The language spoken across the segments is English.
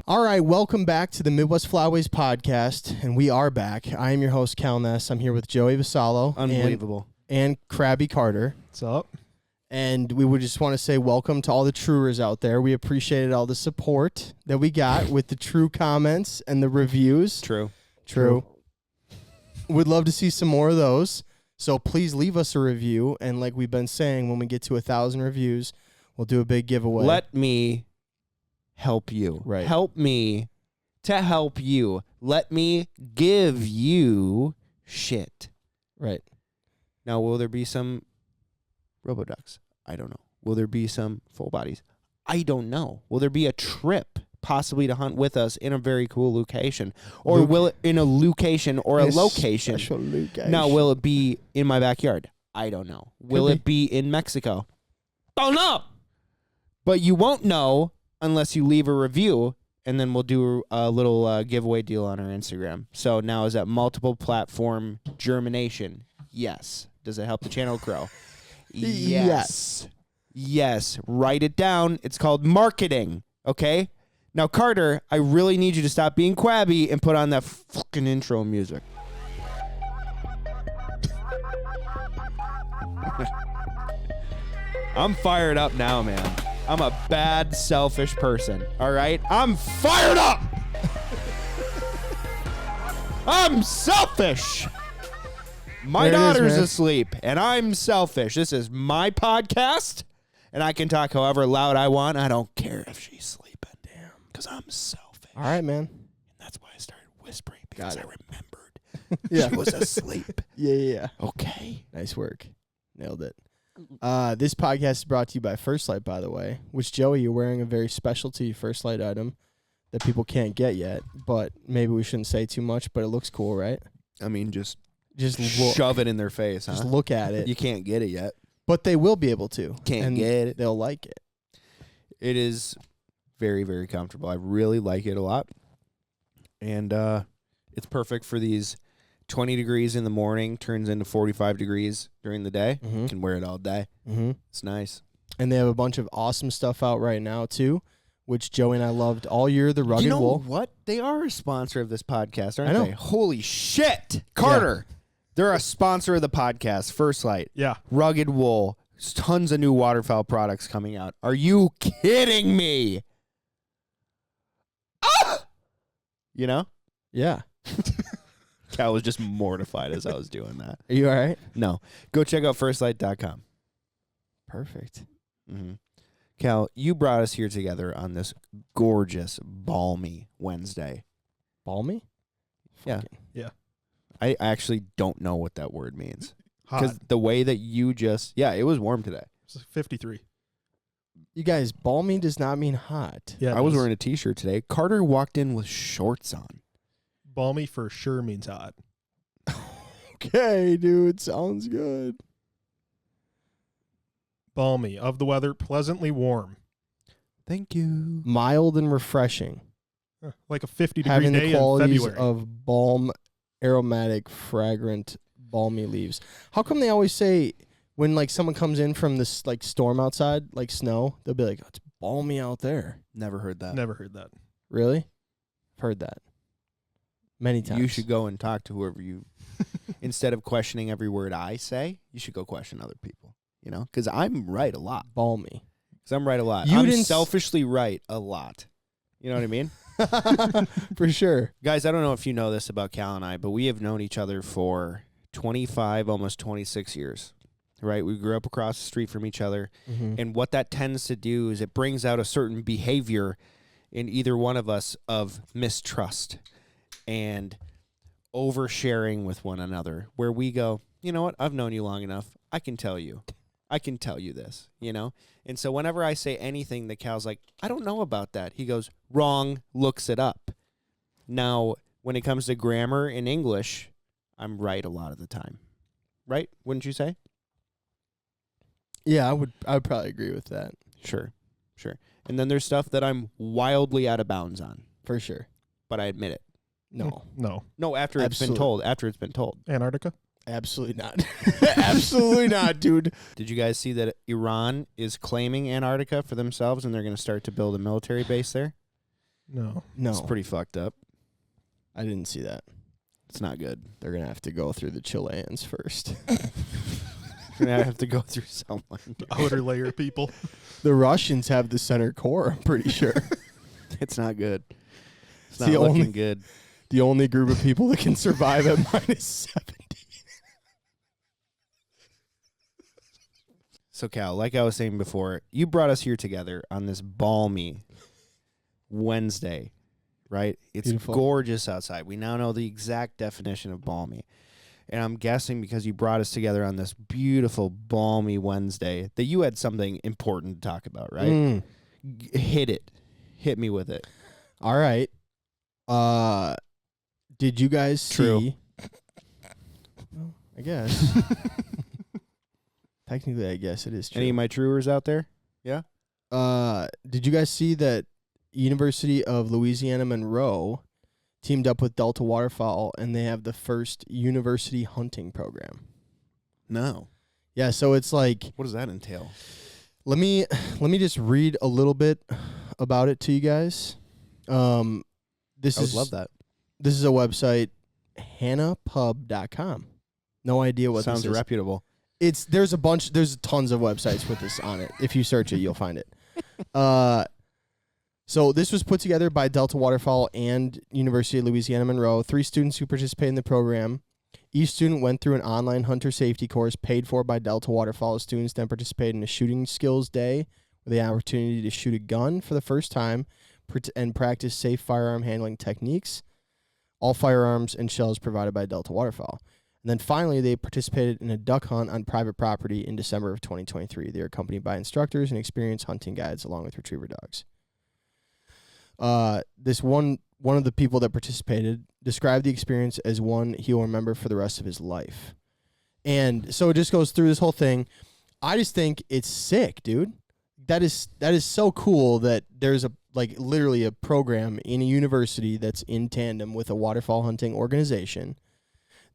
All right, welcome back to the Midwest Flyways podcast, and we are back. I am your host, Cal Ness. I'm here with Joey Vasallo. Unbelievable. And Krabby Carter. What's up? And we would just want to say welcome to all the truers out there. We appreciated all the support that we got with the true comments and the reviews. True. Would love to see some more of those. So please leave us a review. And like we've been saying, when we get to 1,000 reviews, we'll do a big giveaway. Let me help you. Right. Help me to help you. Let me give you shit. Right. Now, will there be some Roboducks? I don't know. Will there be some full bodies? I don't know. Will there be a trip possibly to hunt with us in a very cool location? Or will it in a location or a location? Special location. Now, will it be in my backyard? I don't know. Will it be in Mexico? Don't know. But you won't know unless you leave a review, and then we'll do a little giveaway deal on our Instagram. So now is that multiple platform germination? Yes. Does it help the channel grow? Yes. Yes. Write it down. It's called marketing. Okay? Now, Carter, I really need you to stop being crabby and put on that fucking intro music. I'm fired up now, man. I'm a bad, selfish person. All right? I'm fired up! I'm selfish! My daughter's asleep, and I'm selfish. This is my podcast, and I can talk however loud I want. I don't care if she's sleeping. Damn. Because I'm selfish. All right, man. And that's why I started whispering, because I remembered Yeah. she was asleep. Yeah. Okay. Nice work. Nailed it. This podcast is brought to you by Firstlite, by the way, which, Joey, you're wearing a very specialty Firstlite item that people can't get yet, but maybe we shouldn't say too much, but it looks cool, right? I mean, just look, shove it in their face, huh? Just look at it. You can't get it yet. But they will be able to. Can't get it. They'll like it. It is very, very comfortable. I really like it a lot. And it's perfect for these 20 degrees in the morning, turns into 45 degrees during the day. Mm-hmm. You can wear it all day. Mm-hmm. It's nice. And they have a bunch of awesome stuff out right now, too, which Joey and I loved all year, the Rugged Wool. What? They are a sponsor of this podcast, aren't I know. they? Holy shit. Carter. Yeah. They're a sponsor of the podcast, Firstlite. Yeah. Rugged Wool. There's tons of new waterfowl products coming out. Are you kidding me? Ah! You know? Yeah. Cal was just mortified as I was doing that. Are you all right? No. Go check out firstlite.com. Perfect. Mm-hmm. Cal, you brought us here together on this gorgeous, balmy Wednesday. Balmy? Yeah. Yeah. I actually don't know what that word means. Hot. Because the way that you just... Yeah, it was warm today. It's 53. You guys, balmy does not mean hot. Yeah, I was wearing a T-shirt today. Carter walked in with shorts on. Balmy for sure means hot. Okay, dude. Sounds good. Balmy. Of the weather, pleasantly warm. Thank you. Mild and refreshing. Like a 50-degree Having day the in qualities February. of balm, aromatic, fragrant, balmy leaves. How come they always say when like someone comes in from this like storm outside, like snow, they'll be like, oh, it's balmy out there. Never heard that. Never heard that. Really? I've heard that many times. You should go and talk to whoever you... Instead of questioning every word I say, you should go question other people. You know? Because I'm right a lot. Balmy. Because I'm right a lot. You I'm didn't selfishly right a lot. You know what I mean? For sure. Guys, I don't know if you know this about Cal and I, but we have known each other for 25, almost 26 years. Right? We grew up across the street from each other. Mm-hmm. And what that tends to do is it brings out a certain behavior in either one of us of mistrust and oversharing with one another, where we go, you know what? I've known you long enough. I can tell you this, you know? And so whenever I say anything that Cal's like, I don't know about that, he goes, wrong, looks it up. Now, when it comes to grammar in English, I'm right a lot of the time. Right? Wouldn't you say? Yeah, I would probably agree with that. Sure. And then there's stuff that I'm wildly out of bounds on. For sure. But I admit it. No. No, after it's been told. Antarctica? Absolutely not. Absolutely not, dude. Did you guys see that Iran is claiming Antarctica for themselves and they're going to start to build a military base there? No. It's pretty fucked up. I didn't see that. It's not good. They're going to have to go through the Chileans first. We're going to have to go through someone. Outer layer people. The Russians have the center core, I'm pretty sure. It's not good. It's the not looking only- good. The only group of people that can survive at -70. So, Cal, like I was saying before, you brought us here together on this balmy Wednesday, right? It's Beautiful. gorgeous outside. We now know the exact definition of balmy. And I'm guessing because you brought us together on this beautiful, balmy Wednesday that you had something important to talk about, right? Hit it. Hit me with it. All right. Did you guys True. see? Well, I guess. Technically, I guess it is true. Any of my truers out there? Did you guys see that University of Louisiana Monroe teamed up with Delta Waterfowl and they have the first university hunting program? No. Yeah, so it's like, What does that entail? let me just read a little bit about it to you guys. This I would is love that. This is a website, hannahpub.com. No idea what Sounds this is. reputable. There's tons of websites with this on it. If you search it, you'll find it. So this was put together by Delta Waterfowl and University of Louisiana Monroe. 3 students who participated in the program. Each student went through an online hunter safety course paid for by Delta Waterfowl. Students then participated in a shooting skills day with the opportunity to shoot a gun for the first time and practice safe firearm handling techniques. All firearms and shells provided by Delta Waterfowl. And then finally, they participated in a duck hunt on private property in December of 2023. They were accompanied by instructors and experienced hunting guides along with retriever dogs. This one of the people that participated described the experience as one he will remember for the rest of his life. And so it just goes through this whole thing. I just think it's sick, dude. That is so cool that there's literally a program in a university that's in tandem with a waterfowl hunting organization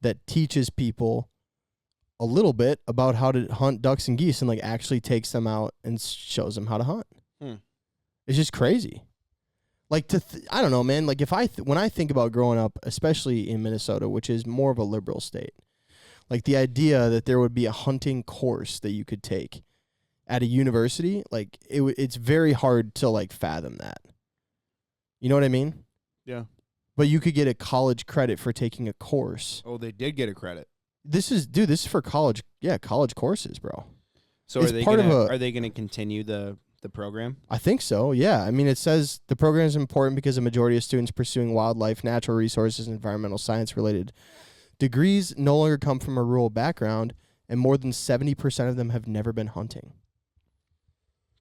that teaches people a little bit about how to hunt ducks and geese and actually takes them out and shows them how to hunt. It's just crazy. I don't know, man. When I think about growing up, especially in Minnesota, which is more of a liberal state, the idea that there would be a hunting course that you could take at a university, it's very hard to fathom that. You know what I mean? Yeah. But you could get a college credit for taking a course. Oh, they did get a credit. This is for college. Yeah, college courses, bro. So It's are they part of are they gonna continue the program? I think so, yeah. I mean, it says the program is important because a majority of students pursuing wildlife, natural resources, and environmental science-related degrees no longer come from a rural background, and more than 70% of them have never been hunting.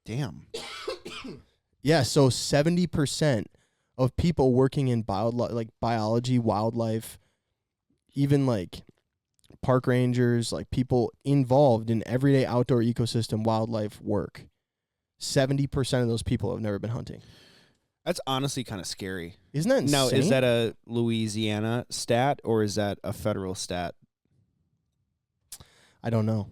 Damn. Yeah, so 70% of people working in biology, wildlife, even park rangers, people involved in everyday outdoor ecosystem wildlife work. 70% of those people have never been hunting. That's honestly kind of scary. Isn't that insane? Now, is that a Louisiana stat or is that a federal stat? I don't know.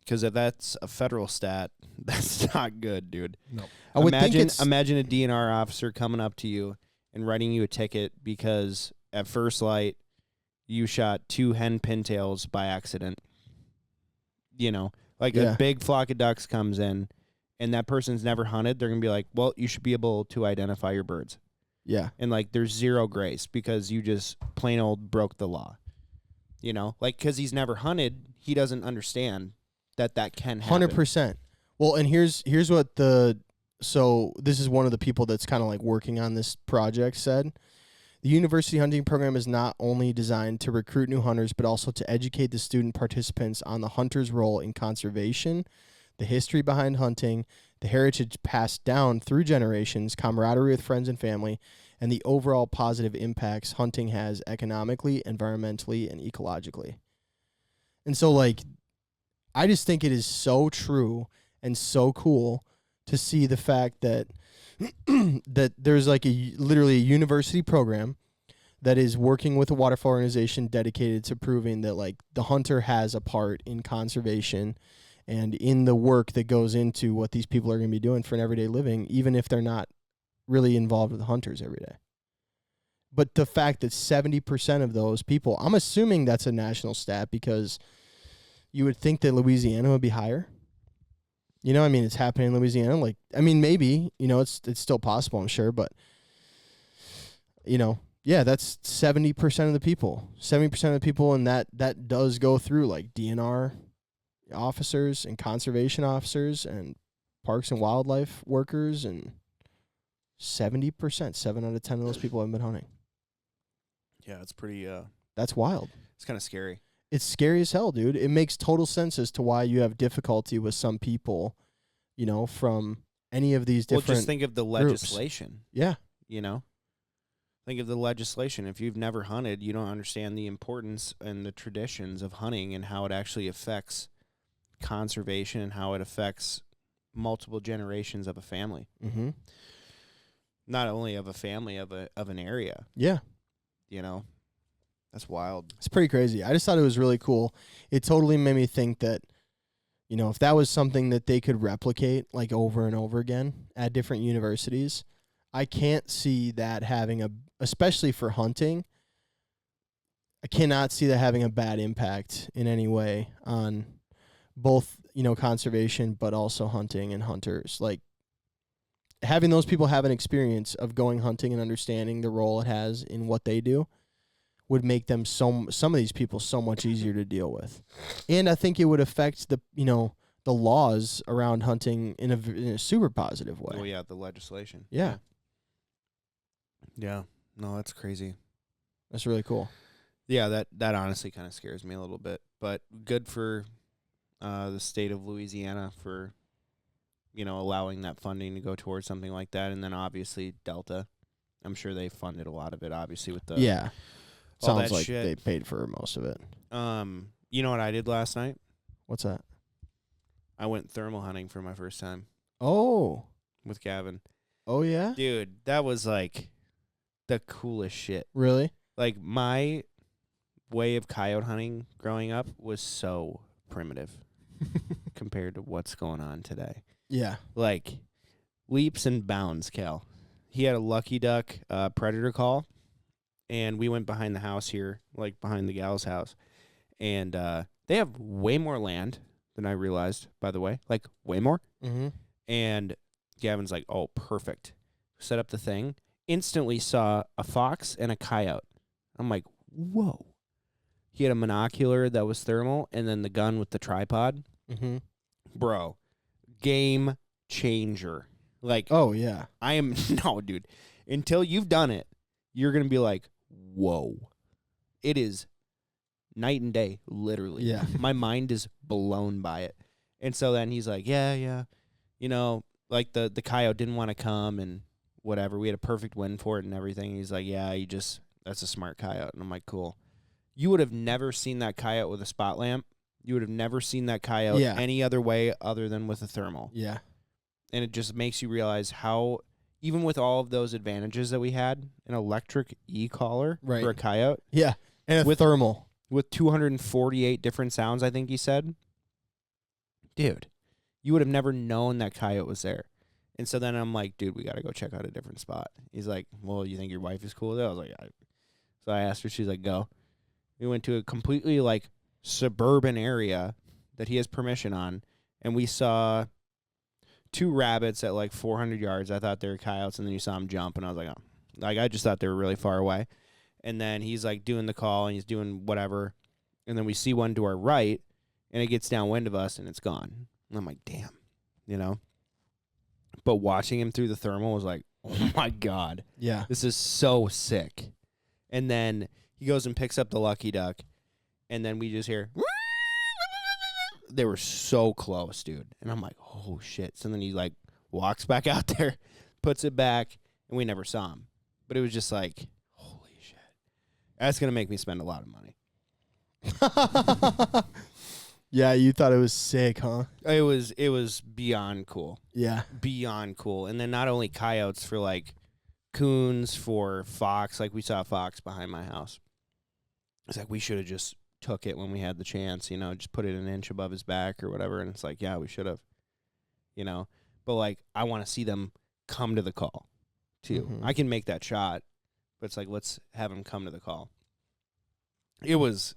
Because if that's a federal stat, that's not good, dude. No. I would think it's Imagine a DNR officer coming up to you and writing you a ticket because at Firstlite you shot 2 hen pintails by accident. You know, Yeah. a big flock of ducks comes in and that person's never hunted. They're going to be like, well, you should be able to identify your birds. Yeah. And there's zero grace because you just plain old broke the law. You know, because he's never hunted, he doesn't understand that can happen. 100%. Well, and here's what so this is one of the people that's kind of working on this project said. The university hunting program is not only designed to recruit new hunters, but also to educate the student participants on the hunter's role in conservation, the history behind hunting, the heritage passed down through generations, camaraderie with friends and family, and the overall positive impacts hunting has economically, environmentally, and ecologically. And so, I just think it is so true and so cool to see the fact that that there's literally a university program that is working with a waterfowl organization dedicated to proving that the hunter has a part in conservation and in the work that goes into what these people are going to be doing for an everyday living, even if they're not really involved with hunters every day. But the fact that 70% of those people, I'm assuming that's a national stat because you would think that Louisiana would be higher. You know, I mean, it's happening in Louisiana. Like, I mean, maybe, you know, it's still possible, I'm sure, but, you know, yeah, that's 70% of the people. 70% of the people, and that does go through, like, DNR officers and conservation officers and parks and wildlife workers, and 70%, 7 out of 10 of those people have been hunting. Yeah, it's pretty, That's wild. it's kind of scary. It's scary as hell, dude. It makes total sense as to why you have difficulty with some people, you know, from any of these different Well, just think of the legislation. Yeah. You know? Think of the legislation. If you've never hunted, you don't understand the importance and the traditions of hunting and how it actually affects conservation and how it affects multiple generations of a family. Mm-hmm. Not only of a family, of an area. Yeah. You know? That's wild. It's pretty crazy. I just thought it was really cool. It totally made me think that, you know, if that was something that they could replicate like over and over again at different universities, I can't see that having especially for hunting, I cannot see that having a bad impact in any way on both, you know, conservation, but also hunting and hunters. Like, having those people have an experience of going hunting and understanding the role it has in what they do would make them some of these people so much easier to deal with. And I think it would affect the, you know, the laws around hunting in a super positive way. Oh, yeah, the legislation. Yeah. Yeah. No, that's crazy. That's really cool. Yeah, that honestly kind of scares me a little bit. But good for the state of Louisiana for, you know, allowing that funding to go towards something like that. And then obviously Delta. I'm sure they funded a lot of it, obviously, with the... Yeah. all Sounds that like shit. they paid for most of it. You know what I did last night? What's that? I went thermal hunting for my first time Oh. with Gavin. Oh, yeah? Dude, that was like the coolest shit. Really? Like, my way of coyote hunting growing up was so primitive compared to what's going on today. Yeah. Like, leaps and bounds, Cal. He had a lucky duck predator call, and we went behind the house here, like behind the gal's house. And they have way more land than I realized, by the way. Like, way more. Mm-hmm. And Gavin's like, oh, perfect. Set up the thing. Instantly saw a fox and a coyote. I'm like, whoa. He had a monocular that was thermal, and then the gun with the tripod. Mm-hmm. Bro, game changer. Like, Oh, yeah. I am, no, dude. Until you've done it, you're going to be like, whoa. It is night and day, literally. Yeah. My mind is blown by it. And so then he's like, yeah. You know, like the coyote didn't want to come and whatever. We had a perfect wind for it and everything. He's like, yeah, that's a smart coyote. And I'm like, cool. You would have never seen that coyote with a spot lamp. You would have never seen that coyote any other way other than with a thermal. Yeah. And it just makes you realize how, even with all of those advantages that we had, an electric e-collar for a coyote. Yeah. And a thermal. With 248 different sounds, I think he said. Dude, you would have never known that coyote was there. And so then I'm like, dude, we got to go check out a different spot. He's like, well, you think your wife is cool with it? I was like, yeah. So I asked her, she's like, go. We went to a completely, like, suburban area that he has permission on, and we saw 2 rabbits at, like, 400 yards. I thought they were coyotes, and then you saw them jump, and I was like, oh. Like, I just thought they were really far away. And then he's, like, doing the call, and he's doing whatever, and then we see one to our right, and it gets downwind of us, and it's gone. And I'm like, damn, you know? But watching him through the thermal was like, oh, my God. Yeah. This is so sick. And then he goes and picks up the lucky duck, and then we just hear, they were so close, dude. And I'm like, oh, shit. So then he, like, walks back out there, puts it back, and we never saw him. But it was just like, holy shit. That's going to make me spend a lot of money. Yeah, you thought it was sick, huh? It was beyond cool. Yeah. Beyond cool. And then not only coyotes for, like, coons, for fox. Like, we saw a fox behind my house. It's like, we should have just took it when we had the chance, you know, just put it an inch above his back or whatever. And it's like, yeah, we should have, you know. But, like, I want to see them come to the call. too. Mhm. I can make that shot, but it's like, let's have him come to the call. It was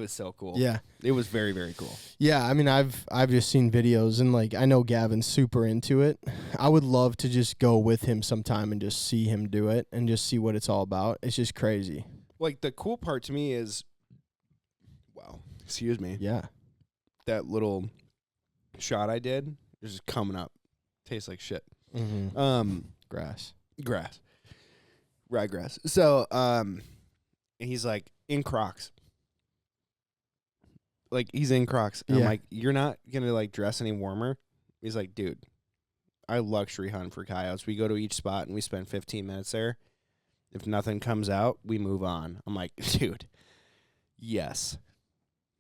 so cool. Yeah. It was very, very cool. Yeah, I mean, I've just seen videos, and like I know Gavin's super into it. I would love to just go with him sometime and just see him do it and just see what it's all about. It's just crazy. Like, the cool part to me is, wow, excuse me, Yeah. that little shot I did is just coming up. Tastes like shit. Mm-hmm. Grass. Ryegrass. So, and he's like in Crocs. Like, he's in Crocs. And I'm Yeah. like, you're not going to, like, dress any warmer? He's like, dude, I luxury hunt for coyotes. We go to each spot and we spend 15 minutes there. If nothing comes out, we move on. I'm like, dude, yes.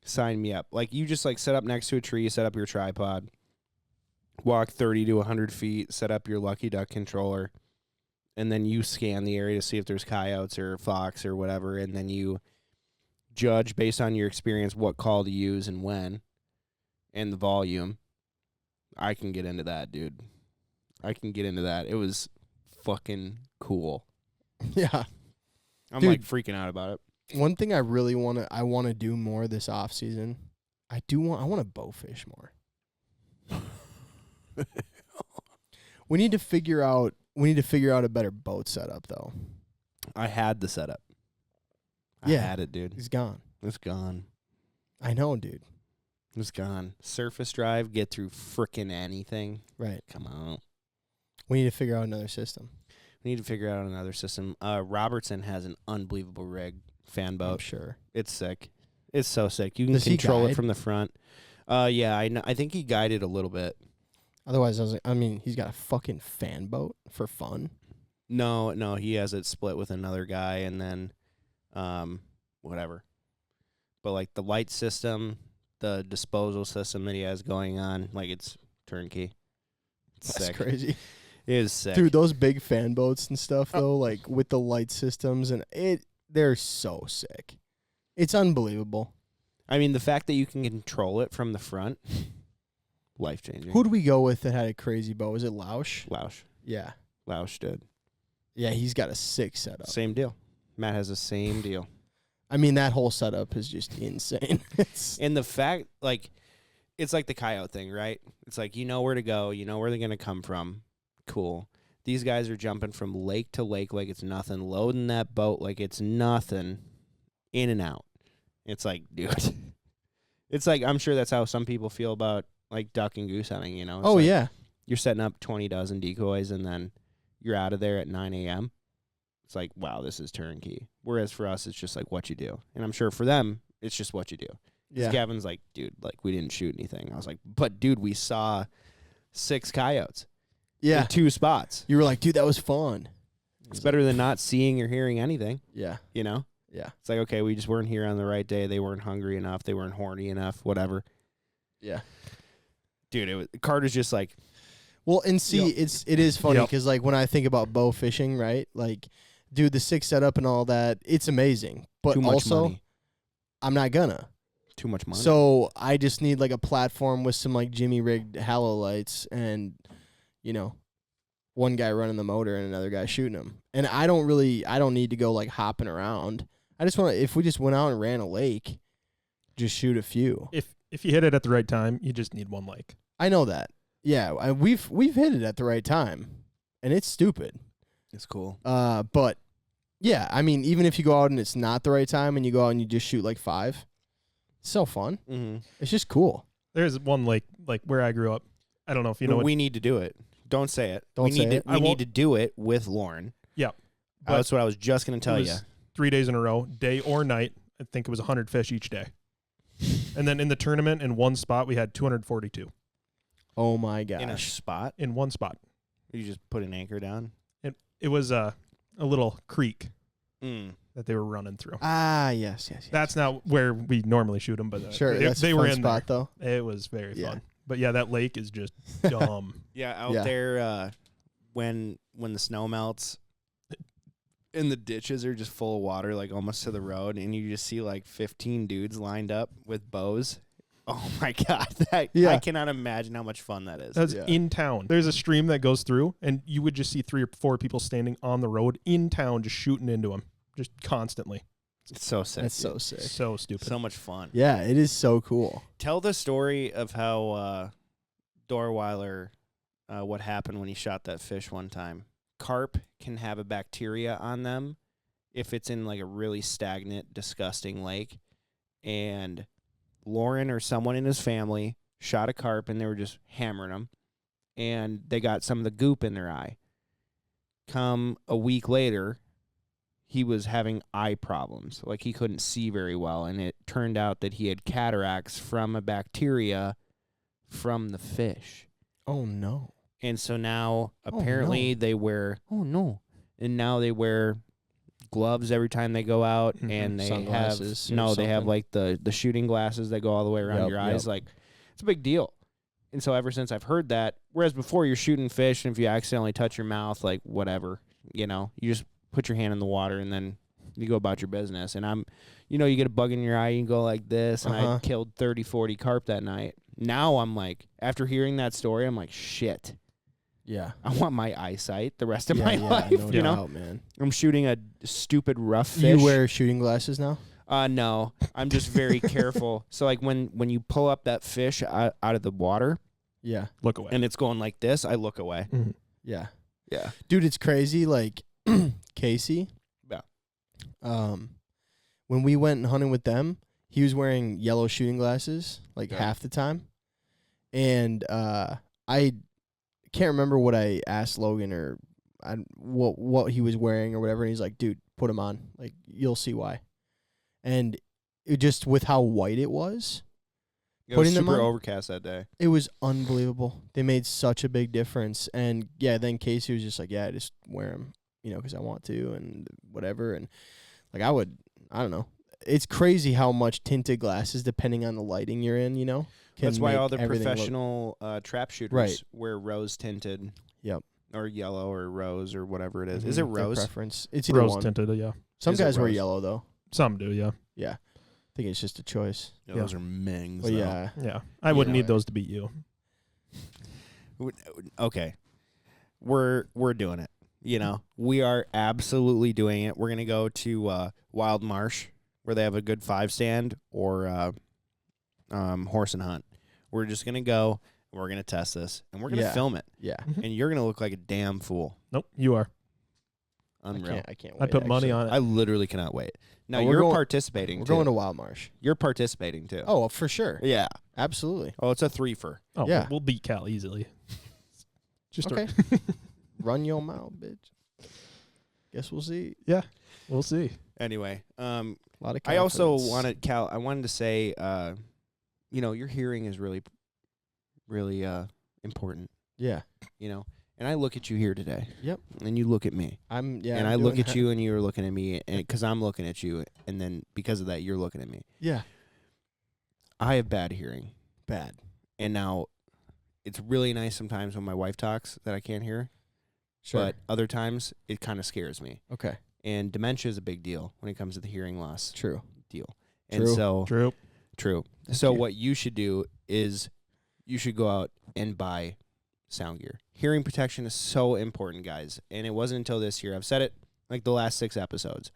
Sign me up. Like, you just, like, set up next to a tree, set up your tripod, walk 30 to 100 feet, set up your Lucky Duck controller, and then you scan the area to see if there's coyotes or fox or whatever, and then you judge based on your experience what call to use and when and the volume. I can get into that, dude. I can get into that. It was fucking cool. Yeah. I'm Dude. like freaking out about it. One thing I really want to do more this off season. I want to bow fish more. We need to figure out a better boat setup though. I had the setup. Yeah. I had it, dude. He's gone. It's gone. I know, dude. It's gone. Surface drive, get through frickin' anything. Right. Come on. We need to figure out another system. We need to figure out another system. Robertson has an unbelievable rig, fan I'm boat. sure. It's sick. It's so sick. You can Does he control it guide? from the front. Yeah, I know. I think he guided a little bit. Otherwise, he's got a fucking fan boat for fun. No, he has it split with another guy, and then, whatever. But like the light system, the disposal system that he has going on, like it's turnkey. It's That's sick. crazy. It is sick. Dude, those big fan boats and stuff though, like with the light systems they're so sick. It's unbelievable. I mean, the fact that you can control it from the front, life changing. Who'd we go with that had a crazy boat? Was it Lausch? Lausch? Yeah. Lausch did. Yeah, he's got a sick setup. Same deal. Matt has the same deal. I mean, that whole setup is just insane. And the fact, like, it's like the coyote thing, right? It's like, you know where to go. You know where they're going to come from. Cool. These guys are jumping from lake to lake like it's nothing, loading that boat like it's nothing, in and out. It's like, dude. It's like, I'm sure that's how some people feel about, like, duck and goose hunting, you know? It's like, yeah. you're setting up 20 dozen decoys, and then you're out of there at 9 a.m. It's like, wow, this is turnkey. Whereas for us, it's just like what you do. And I'm sure for them, it's just what you do. Yeah. Gavin's like, dude, like, we didn't shoot anything. I was like, but, dude, we saw 6 coyotes Yeah. in 2 spots. You were like, dude, that was fun. It's better than not seeing or hearing anything, Yeah. you know? Yeah. It's like, okay, we just weren't here on the right day. They weren't hungry enough. They weren't horny enough, whatever. Yeah. Dude, Carter's just like, Well, and see, Yep. it is funny Yep. because like when I think about bow fishing, right? Like, dude, the 6 setup and all that, it's amazing. But too much also, money. I'm not gonna. Too much money. So I just need like a platform with some like Jimmy rigged halo lights and, you know, one guy running the motor and another guy shooting them. And I don't need to go like hopping around. I just want to, if we just went out and ran a lake, just shoot a few. If you hit it at the right time, you just need one lake. I know that. Yeah, we've hit it at the right time, and it's stupid. It's cool. But yeah, I mean, even if you go out and it's not the right time, and you go out and you just shoot like 5, it's so fun. Mm-hmm. It's just cool. There's one lake, like where I grew up. I don't know if you know what. We need to do it. Don't say it. Don't say it. We need to do it with Lauren. Yeah. But That's what I was just going to tell it you. was 3 days in a row, day or night. I think it was 100 fish each day. And then in the tournament, in one spot, we had 242 Oh my gosh. In a spot? in one spot. You just put an anchor down? It was a little creek Mm. that they were running through. Yes. That's not where we normally shoot them, but Sure, they, that's they a were fun in spot though. there. It was very Yeah. fun. But yeah, that lake is just dumb. Yeah, out Yeah. there when the snow melts and the ditches are just full of water, like almost to the road, and you just see like 15 dudes lined up with bows Oh my God. I cannot imagine how much fun that is. That's in town. There's a stream that goes through, and you would just see 3 or 4 people standing on the road in town just shooting into them, just constantly. It's so sick. That's so sick. So stupid. So much fun. Yeah, it is so cool. Tell the story of how Dorweiler, what happened when he shot that fish one time. Carp can have a bacteria on them if it's in like a really stagnant, disgusting lake. And Lauren or someone in his family shot a carp, and they were just hammering them, and they got some of the goop in their eye. Come a week later, he was having eye problems. Like, he couldn't see very well, and it turned out that he had cataracts from a bacteria from the fish. Oh, no. And so now, apparently, they wear... Oh, no. And now they wear gloves every time they go out, and they Sunglasses they have, like, the shooting glasses that go all the way around your eyes. Like, it's a big deal. And so ever since I've heard that, whereas before you're shooting fish, and if you accidentally touch your mouth, like, whatever, you just put your hand in the water, and then you go about your business. And you get a bug in your eye, you can go like this, and I killed 30, 40 carp that night. Now I'm like, after hearing that story, I'm like, shit. Yeah. I want my eyesight the rest of my life, no doubt, man. I'm shooting a stupid rough fish. You wear shooting glasses now? No. I'm just very careful. So, like, when you pull up that fish out of the water, look away. And it's going like this, I look away. Mm-hmm. Yeah. Yeah. Dude, it's crazy. Like, Casey. Yeah. When we went hunting with them, he was wearing yellow shooting glasses, like, half the time. And I can't remember what I asked Logan or what he was wearing or whatever. And he's like, dude, put them on. Like, you'll see why. And it just with how white it was. It was super overcast that day. It was unbelievable. They made such a big difference. And, then Casey was just like, I just wear them, because I want to and whatever. And, like, I don't know. It's crazy how much tinted glasses, depending on the lighting you're in, That's why all the professional trap shooters wear rose tinted. Yep. Or yellow or rose or whatever it is. Is it rose? Their preference. It's either rose one. tinted, yeah. Some guys wear yellow, though. Some do, yeah. Yeah. I think it's just a choice. Yeah, those are mings. But yeah. Yeah. I wouldn't need those to beat you. Okay. We're doing it. We are absolutely doing it. We're going to go to Wild Marsh, where they have a good 5 stand, or Horse and Hunt. We're just going to go, and we're going to test this, and we're going to film it. Yeah. And you're going to look like a damn fool. Nope, you are. Unreal. I can't wait. I'd put money on it. I literally cannot wait. Now, we're you're participating, We're too. going to Wild Marsh. You're participating, too. Oh, for sure. Yeah. Absolutely. Oh, it's a 3-fer. Oh, yeah. We'll beat Cal easily. Just okay. Run your mouth, bitch. Guess we'll see. Yeah, we'll see. Anyway, a lot of I also confidence. wanted to say, your hearing is really, really important. Yeah. And I look at you here today. Yep. And you look at me. And I look at you, and you're looking at me, and because I'm looking at you, and then because of that, you're looking at me. Yeah. I have bad hearing. Bad. And now, it's really nice sometimes when my wife talks that I can't hear. Sure. But other times, it kind of scares me. Okay. And dementia is a big deal when it comes to the hearing loss. True. Deal. And so True. So what you should do is you should go out and buy SoundGear. Hearing protection is so important, guys. And it wasn't until this year. I've said it like the last 6 episodes.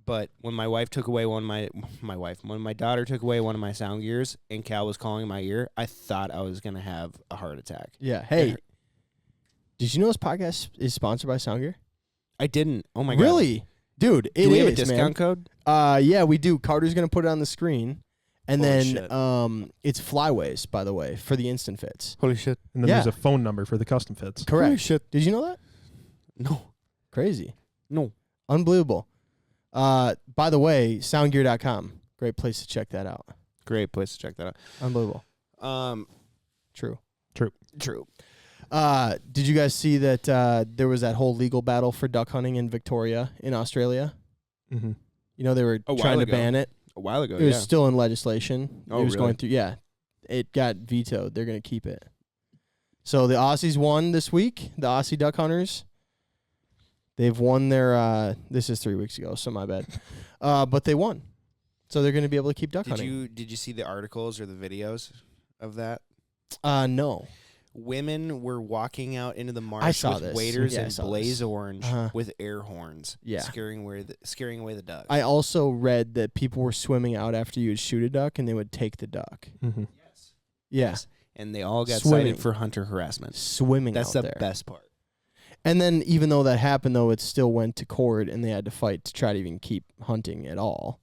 But when my wife took away when my daughter took away one of my SoundGears and Cal was calling in my ear, I thought I was going to have a heart attack. Yeah. Hey, did you know this podcast is sponsored by SoundGear? I didn't. Oh my God. Really? Dude, do we have a discount code? Yeah, we do. Carter's going to put it on the screen. And it's Flyways, by the way, for the instant fits. Holy shit. And then there's a phone number for the custom fits. Correct. Holy shit. Did you know that? No. Crazy. No. Unbelievable. By the way, SoundGear.com. Great place to check that out. Great place to check that out. Unbelievable. True. Did you guys see that there was that whole legal battle for duck hunting in Victoria in Australia? Mm-hmm. They were trying to ban it. A while ago, It was still in legislation. Oh, it was really? going through. Yeah, it got vetoed. They're going to keep it. So the Aussies won this week. The Aussie duck hunters. They've won their. This is 3 weeks ago, so my bad. But they won. So they're going to be able to keep duck hunting. Did you see the articles or the videos of that? No. Women were walking out into the marsh I saw with this. waders Yeah, I and saw blaze this. orange with air horns, Yeah. scaring away the ducks. I also read that people were swimming out after you would shoot a duck, and they would take the duck. Mm-hmm. Yes. Yeah. Yes. And they all got Swimming. cited for hunter harassment. Swimming That's out the there. best part. And then even though that happened, though, it still went to court, and they had to fight to try to even keep hunting at all,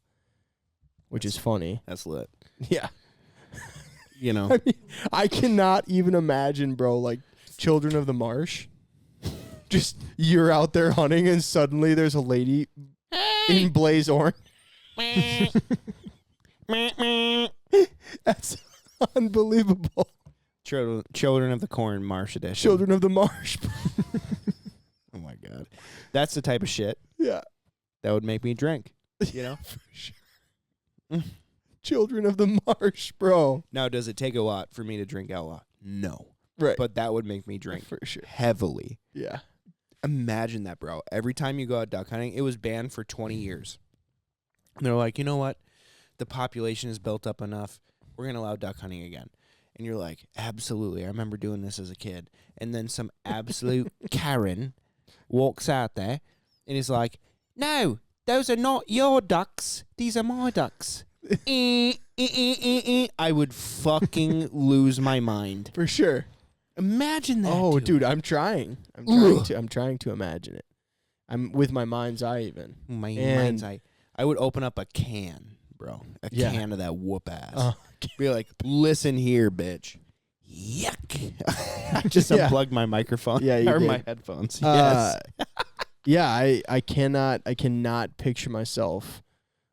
which is funny. That's lit. Yeah. You know. I mean, I cannot even imagine, bro, like Children of the Marsh. Just you're out there hunting, and suddenly there's a lady in blaze orange. That's unbelievable. Children of the Corn Marsh Edition. Children of the Marsh. Oh my god, that's the type of shit Yeah. that would make me drink. You know. For sure. Children of the Marsh, bro. Now, does it take a lot for me to drink outlaw? No, Right. but that would make me drink For sure. heavily. Yeah. Imagine that, bro. Every time you go out duck hunting, it was banned for 20 years. And they're like, you know what? The population is built up enough. We're going to allow duck hunting again. And you're like, absolutely. I remember doing this as a kid. And then some absolute Karen walks out there and is like, no, those are not your ducks. These are my ducks. I would fucking lose my mind. For sure. Imagine that. Oh, dude, I'm trying. I'm trying to imagine it. I'm with my mind's eye even. My And- mind's eye. I would open up a can, bro. A Yeah. can of that whoop ass. Oh, Be like, listen here, bitch. Yuck. I just Yeah. unplugged my microphone. Yeah, you or did. my headphones. Yes. Yeah, I cannot picture myself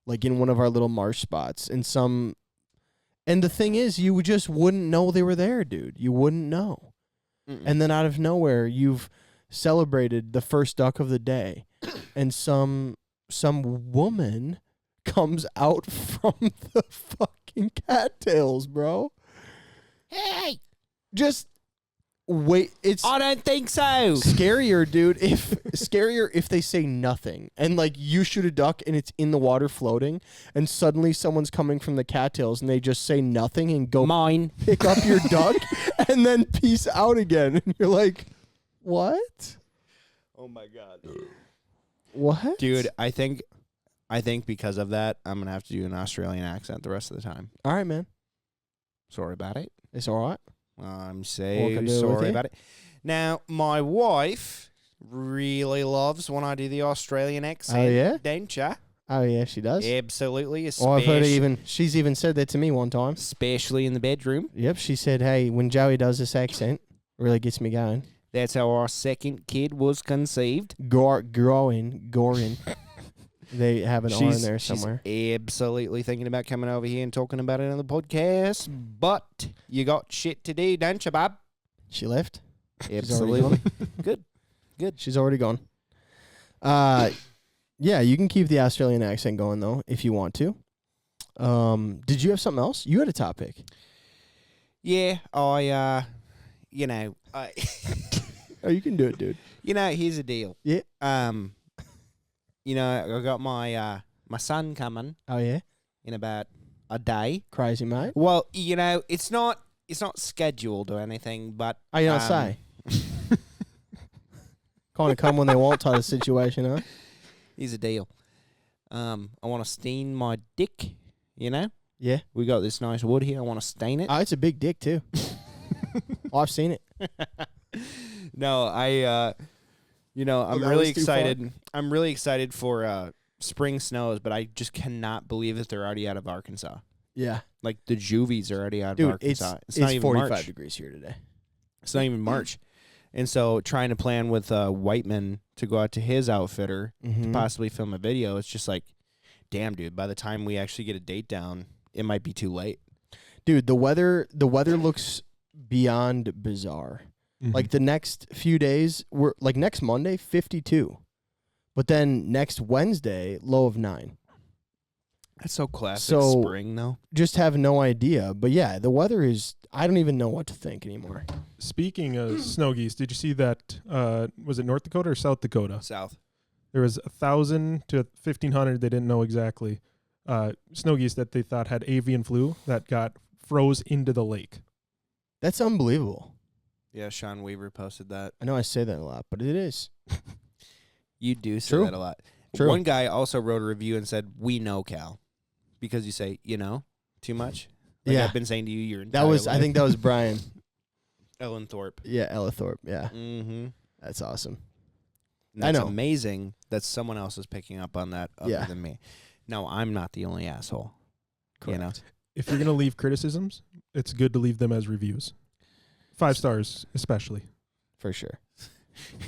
like in one of our little marsh spots in some. And the thing is, you just wouldn't know they were there, dude. You wouldn't know. Mm-mm. And then out of nowhere, you've celebrated the first duck of the day, and some woman comes out from the fucking cattails, bro. Hey, Just wait. It's I don't think so. scarier, dude. If they say nothing and like you shoot a duck and it's in the water floating, and suddenly someone's coming from the cattails and they just say nothing and go Mine. pick up your duck and then peace out again, and you're like, what? Oh my god. What, Dude, I think because of that, I'm gonna have to do an Australian accent the rest of the time. All right, man. Sorry about it. It's all right. I'm What so can I do with sorry you? about it. Now, my wife really loves when I do the Australian accent. yeah? Don't ya? Oh yeah, she does. Absolutely. Oh, I've heard she's even said that to me one time. Especially in the bedroom. Yep, she said, "Hey, when Joey does this accent, it really gets me going." That's how our second kid was conceived. Gorin. They have an R in there somewhere. She's absolutely thinking about coming over here and talking about it on the podcast, but you got shit to do, don't you, Bob? She left. Absolutely. Good. She's already gone. Yeah, you can keep the Australian accent going though if you want to. Did you have something else? You had a topic. Yeah, I. Oh, you can do it, dude. Here's the deal. Yeah. I got my son coming Oh yeah. in about a day. Crazy, mate. Well, it's not scheduled or anything, but Oh, you don't say. Kind of come when they want type of situation, huh? here's the deal. I want to stain my dick. Yeah. We got this nice wood here. I want to stain it. Oh, it's a big dick too. I've seen it. No, I'm that really was too far? excited. I'm really excited for spring snows, but I just cannot believe that they're already out of Arkansas. Yeah. Like the juvies are already out Dude, of Arkansas. it's not even 45 March. degrees here today. It's not even March. And so trying to plan with Whiteman to go out to his outfitter to possibly film a video, it's just like, damn, dude, by the time we actually get a date down, it might be too late. Dude, the weather looks beyond bizarre. Mm-hmm. Like the next few days, we're like next Monday, 52. But then next Wednesday, low of 9. That's so classic So- spring, though. Just have no idea. But yeah, the weather is, I don't even know what to think anymore. Speaking of snow geese, did you see that? Was it North Dakota or South Dakota? South. There was 1,000 to 1,500. They didn't know exactly snow geese that they thought had avian flu that got froze into the lake. That's unbelievable. Yeah, Sean Weaver posted that. I know I say that a lot, but it is. You do say True. that a lot. True. One guy also wrote a review and said, "We know, Cal," because you say, too much. Like Yeah. I've been saying to you your entire That was, life. I think that was Brian. Ellen Thorpe. Yeah, Ella Thorpe. Yeah. Mm-hmm. That's awesome. And I that's know. amazing that someone else is picking up on that other Yeah. than me. No, I'm not the only asshole. Correct. You know? If you're gonna leave criticisms, it's good to leave them as reviews. 5 stars, especially. For sure.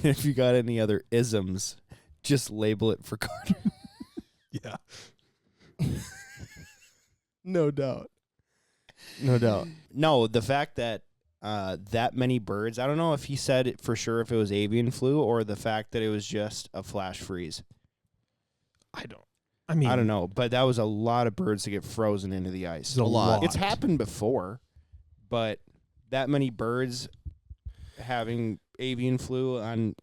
If you got any other isms, just label it for Carter. Yeah. No doubt. No doubt. No, the fact that that many birds, I don't know if he said it for sure if it was avian flu or the fact that it was just a flash freeze. I don't know, but that was a lot of birds to get frozen into the ice. It's a lot. It's happened before, but that many birds having avian flu on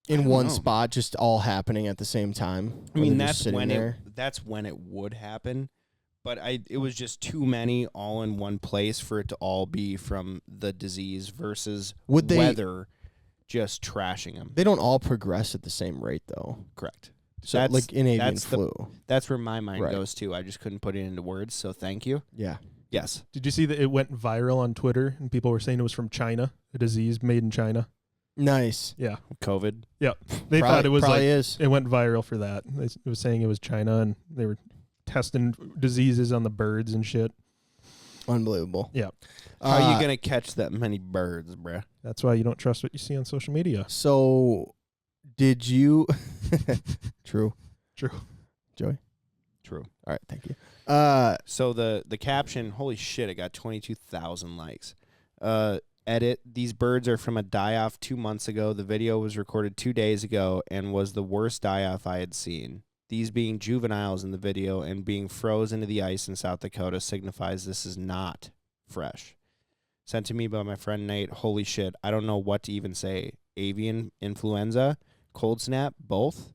In don't one know. spot, just all happening at the same time. I where mean, they're just that's sitting when there. it would happen. But it was just too many all in one place for it to all be from the disease versus Would they- weather just trashing them. They don't all progress at the same rate, though. Correct. So, That's- like in avian that's flu. That's where my mind Right. goes to. I just couldn't put it into words, so thank you. Yeah. Yes. Did you see that it went viral on Twitter and people were saying it was from China, a disease made in China? Nice. Yeah. COVID. They thought it was probably like is. it went viral for that. It was saying it was China and they were testing diseases on the birds and shit. Unbelievable. Yeah. How are you going to catch that many birds, bruh? That's why you don't trust what you see on social media. So, did you? True. True. Joey. True. All right. Thank you. So the caption, holy shit, it got 22,000 likes. Edit, these birds are from a die-off 2 months ago. The video was recorded 2 days ago and was the worst die-off I had seen. These being juveniles in the video and being froze into the ice in South Dakota signifies this is not fresh. Sent to me by my friend Nate. Holy shit, I don't know what to even say. Avian influenza, cold snap, both.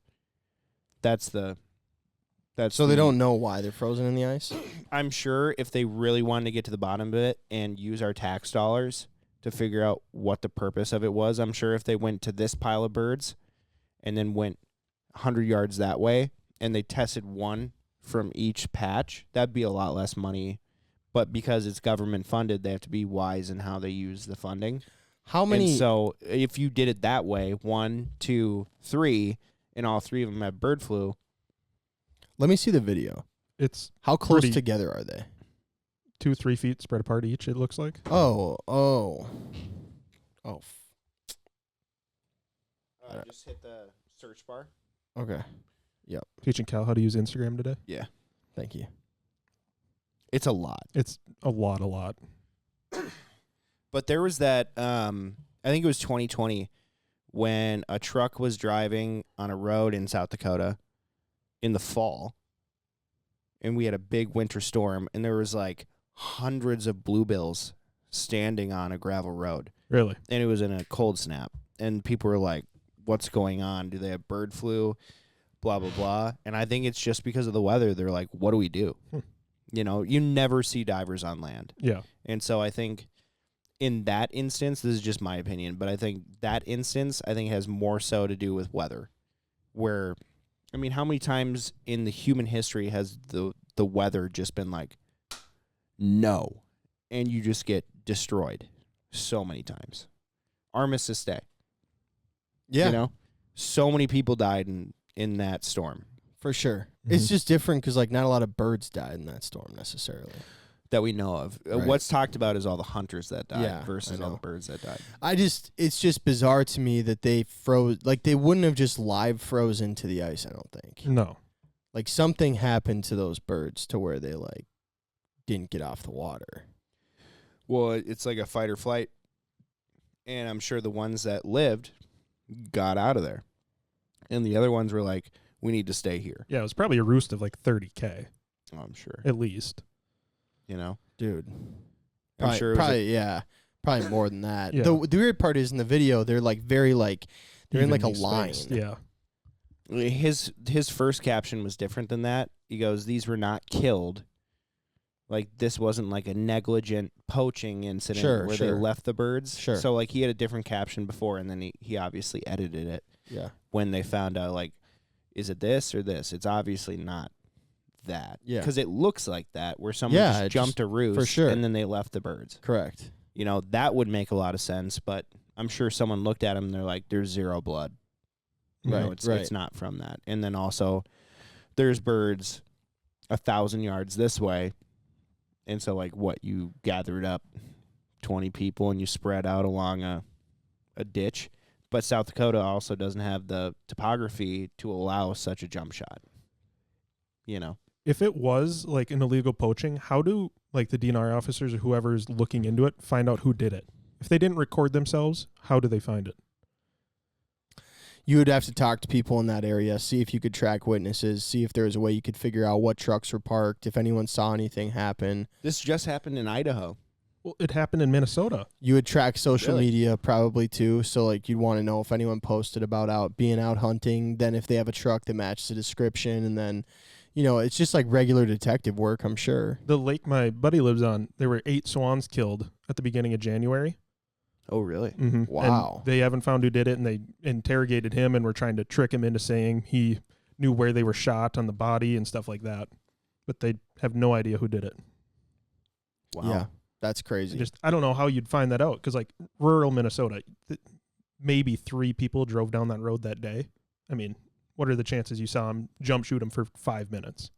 That's so they don't know why they're frozen in the ice? I'm sure if they really wanted to get to the bottom of it and use our tax dollars to figure out what the purpose of it was, I'm sure if they went to this pile of birds and then went 100 yards that way and they tested one from each patch, that'd be a lot less money. But because it's government funded, they have to be wise in how they use the funding. How many? And so if you did it that way, 1, 2, 3, and all 3 of them have bird flu, Let me see the video. It's How close Pretty- together are they? 2-3 feet spread apart each, it looks like. Oh. just hit the search bar. Okay. Teaching Cal how to use Instagram today. Yeah. Thank you. It's a lot. It's a lot. But there was that, I think it was 2020, when a truck was driving on a road in South Dakota in the fall, and we had a big winter storm, and there was like hundreds of bluebills standing on a gravel road, Really? and it was in a cold snap, and people were like, what's going on? Do they have bird flu? Blah, blah, blah. And I think it's just because of the weather. They're like, what do we do? You know, you never see divers on land. Yeah. And so I think in that instance, this is just my opinion, but I think that instance, has more so to do with weather. Where, I mean, how many times in the human history has the weather just been like, no, and you just get destroyed so many times? Armistice Day. Yeah, You know? So many people died in that storm for sure. Mhm. It's just different because, like, not a lot of birds died in that storm necessarily. that we know of. Right. What's talked about is all the hunters that died Yeah, versus I all know. the birds that died. It's just bizarre to me that they froze, like, they wouldn't have just live froze into the ice, I don't think. No. Like, something happened to those birds to where they, like, didn't get off the water. Well, it's like a fight or flight. And I'm sure the ones that lived got out of there. And the other ones were like, we need to stay here. Yeah, it was probably a roost of like 30K Oh, I'm sure. at least. You know? Dude. I'm sure it was Probably more than that. Yeah. The weird part is in the video, they're, like, very, like, they're in, like, a Evenly line. spaced, Yeah. his first caption was different than that. he goes, these were not killed. Like, this wasn't like a negligent poaching incident where they left the birds. Sure. So, like, he had a different caption before, and then he obviously edited it. Yeah. When they found out, like, is it this or this? It's obviously not that. Yeah. Because it looks like that, where someone just jumped a roost for sure. and then they left the birds. Correct. You know, that would make a lot of sense, but I'm sure someone looked at him and they're like, there's zero blood. You know, it's not from that. And then also, there's birds 1,000 yards this way. And so, like, what, you gathered up 20 people and you spread out along a ditch. But South Dakota also doesn't have the topography to allow such a jump shot. You know? If it was, like, an illegal poaching, how do, like, the DNR officers or whoever's looking into it find out who did it? If they didn't record themselves, how do they find it? You would have to talk to people in that area, see if you could track witnesses, see if there was a way you could figure out what trucks were parked, if anyone saw anything happen. This just happened in Idaho. Well, it happened in Minnesota. You would track social media probably too, so like you'd want to know if anyone posted about being out hunting, then if they have a truck that matches the description, and then, you know, it's just like regular detective work, I'm sure. The lake my buddy lives on, there were 8 swans killed at the beginning of January. Oh, really? Mm-hmm. Wow. And they haven't found who did it, and they interrogated him and were trying to trick him into saying he knew where they were shot on the body and stuff like that. But they have no idea who did it. Wow. Yeah, that's crazy. I don't know how you'd find that out, because, like, rural Minnesota, maybe 3 people drove down that road that day. I mean, what are the chances you saw him jump shoot him for 5 minutes?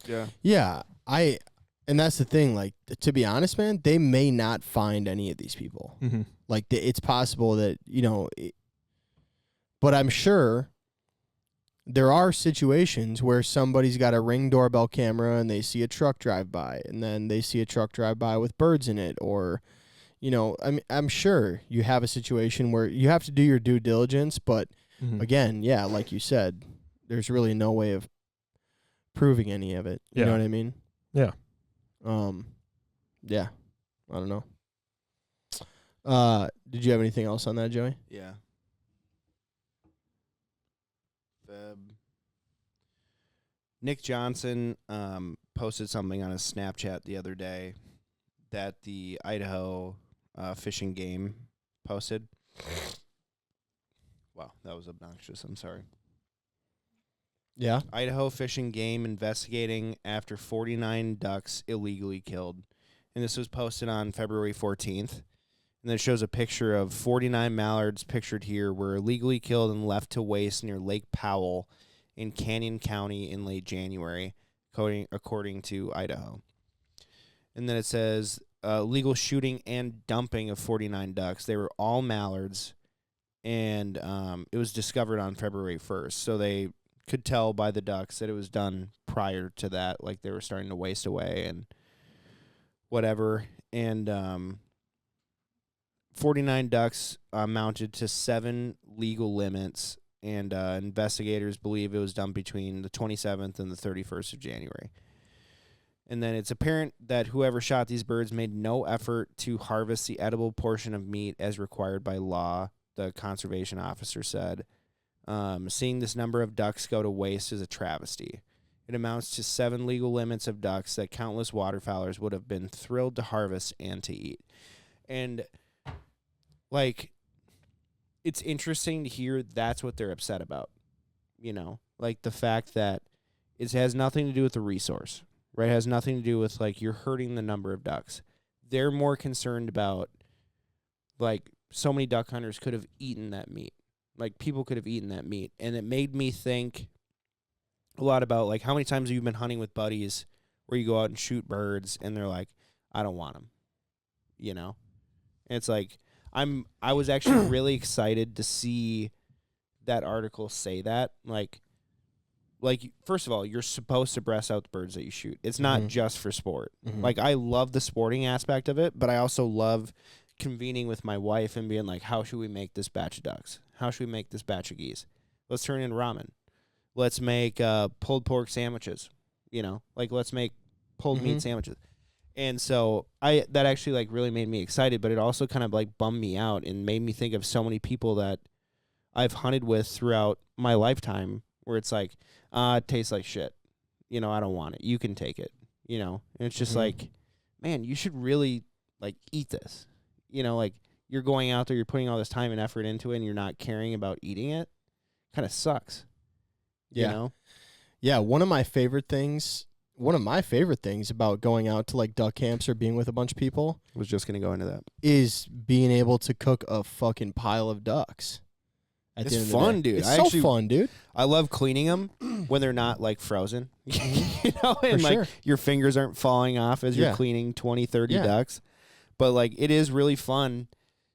Yeah. Yeah, and that's the thing, like, to be honest, man, they may not find any of these people. Mm-hmm. Like, it's possible that, you know, but I'm sure there are situations where somebody's got a Ring doorbell camera and they see a truck drive by, and then they see a truck drive by with birds in it, or, you know, I'm sure you have a situation where you have to do your due diligence, but again, yeah, like you said, there's really no way of proving any of it. You know what I mean? Yeah. Yeah, I don't know. Did you have anything else on that, Joey? Yeah. Nick Johnson posted something on his Snapchat the other day that the Idaho Fish and Game posted. Wow, that was obnoxious. I'm sorry. Yeah. Idaho Fish and Game investigating after 49 ducks illegally killed. And this was posted on February 14th. And then it shows a picture of 49 mallards pictured here were illegally killed and left to waste near Lake Powell in Canyon County in late January, according to Idaho. And then it says legal shooting and dumping of 49 ducks. They were all mallards, and it was discovered on February 1st. So they could tell by the ducks that it was done prior to that, like they were starting to waste away and whatever. And 49 ducks amounted to 7 legal limits, and investigators believe it was done between the 27th and the 31st of January. And then it's apparent that whoever shot these birds made no effort to harvest the edible portion of meat as required by law, the conservation officer said. Seeing this number of ducks go to waste is a travesty. It amounts to 7 legal limits of ducks that countless waterfowlers would have been thrilled to harvest and to eat. And, like, it's interesting to hear that's what they're upset about. You know, like the fact that it has nothing to do with the resource, right? It has nothing to do with, like, you're hurting the number of ducks. They're more concerned about, like, so many duck hunters could have eaten that meat. Like, people could have eaten that meat. And it made me think a lot about, like, how many times have you been hunting with buddies where you go out and shoot birds and they're like, I don't want them, you know? And it's like, I was actually really excited to see that article say that. Like, first of all, you're supposed to breast out the birds that you shoot. It's not just for sport. Like, I love the sporting aspect of it, but I also love convening with my wife and being like, how should we make this batch of ducks? How should we make this batch of geese? Let's turn in ramen. Let's make pulled pork sandwiches. You know, like, let's make pulled meat sandwiches. And so that actually, like, really made me excited, but it also kind of, like, bummed me out and made me think of so many people that I've hunted with throughout my lifetime where it's like, it tastes like shit. I don't want it. You can take it, And it's just Mhm. like, man, you should really, like, eat this. Like, you're going out there, you're putting all this time and effort into it, and you're not caring about eating it. Kind of sucks. Yeah. Yeah, one of my favorite things about going out to like duck camps or being with a bunch of people Was just going to go into that. is being able to cook a fucking pile of ducks. At It's the end of the fun, day. dude. It's I so actually- fun, dude. I love cleaning them when they're not, like, frozen. And For like sure. your fingers aren't falling off as you're Yeah. cleaning 20, 30 Yeah. ducks. But, like, it is really fun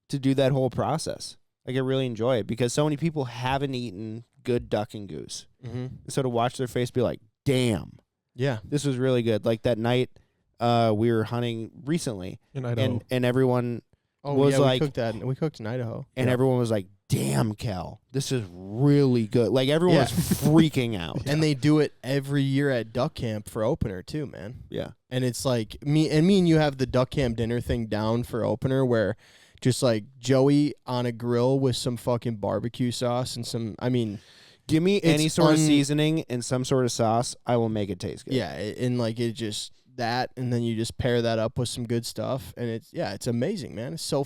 to do that whole process. Like, I really enjoy it because so many people haven't eaten good duck and goose. Mm-hmm. So to watch their face be like, damn, Yeah. this was really good. Like that night we were hunting recently And I don't. and everyone Oh, was yeah, like, we cooked in Idaho. and Yeah. everyone was like, damn, Cal, this is really good. Like everyone was freaking out. And they do it every year at duck camp for opener too, man. Yeah. And it's like me and you have the duck camp dinner thing down for opener where just like Joey on a grill with some fucking barbecue sauce and some, I mean, Give me It's any sort of seasoning and some sort of sauce. I will make it taste good. yeah, and like it just that, and then you just pair that up with some good stuff, and it's amazing, man. It's so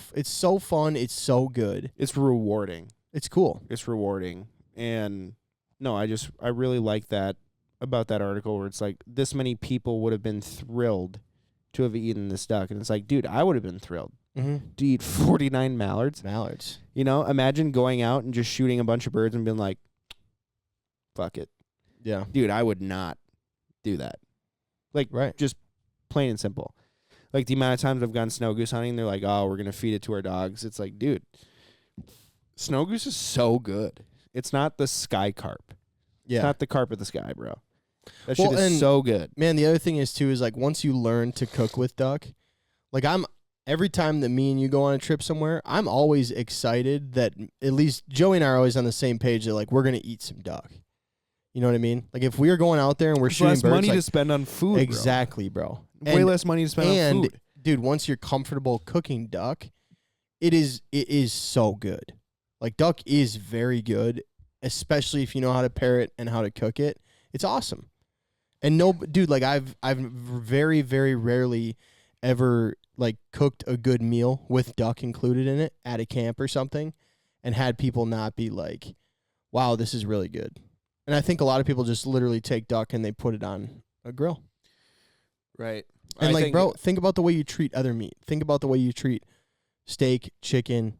fun. It's so good. It's rewarding. It's cool. It's rewarding. And no, I really like that about that article where it's like this many people would have been thrilled to have eaten this duck. And it's like, dude, I would have been thrilled to eat 49 mallards. Mallards. Imagine going out and just shooting a bunch of birds and being like, fuck it. Yeah. Dude, I would not do that. Like, Right. just plain and simple. Like, the amount of times I've gone snow goose hunting, they're like, oh, we're going to feed it to our dogs. It's like, dude, snow goose is so good. It's not the sky carp. Yeah. It's not the carp of the sky, bro. That Well, shit is and- so good. Man, the other thing is too is like once you learn to cook with duck, like every time that me and you go on a trip somewhere, I'm always excited that at least Joey and I are always on the same page that like we're gonna eat some duck. You know what I mean? Like if we are going out there and we're It's shooting less birds, money like, to spend on food, exactly, bro. bro. Way less money to spend on food. Dude, once you're comfortable cooking duck, it is so good. Like duck is very good, especially if you know how to pair it and how to cook it. It's awesome. And no, dude, like I've very, very rarely ever like cooked a good meal with duck included in it at a camp or something and had people not be like, wow, this is really good. And I think a lot of people just literally take duck and they put it on a grill. Right. And like, bro, think about the way you treat other meat. Think about the way you treat steak, chicken,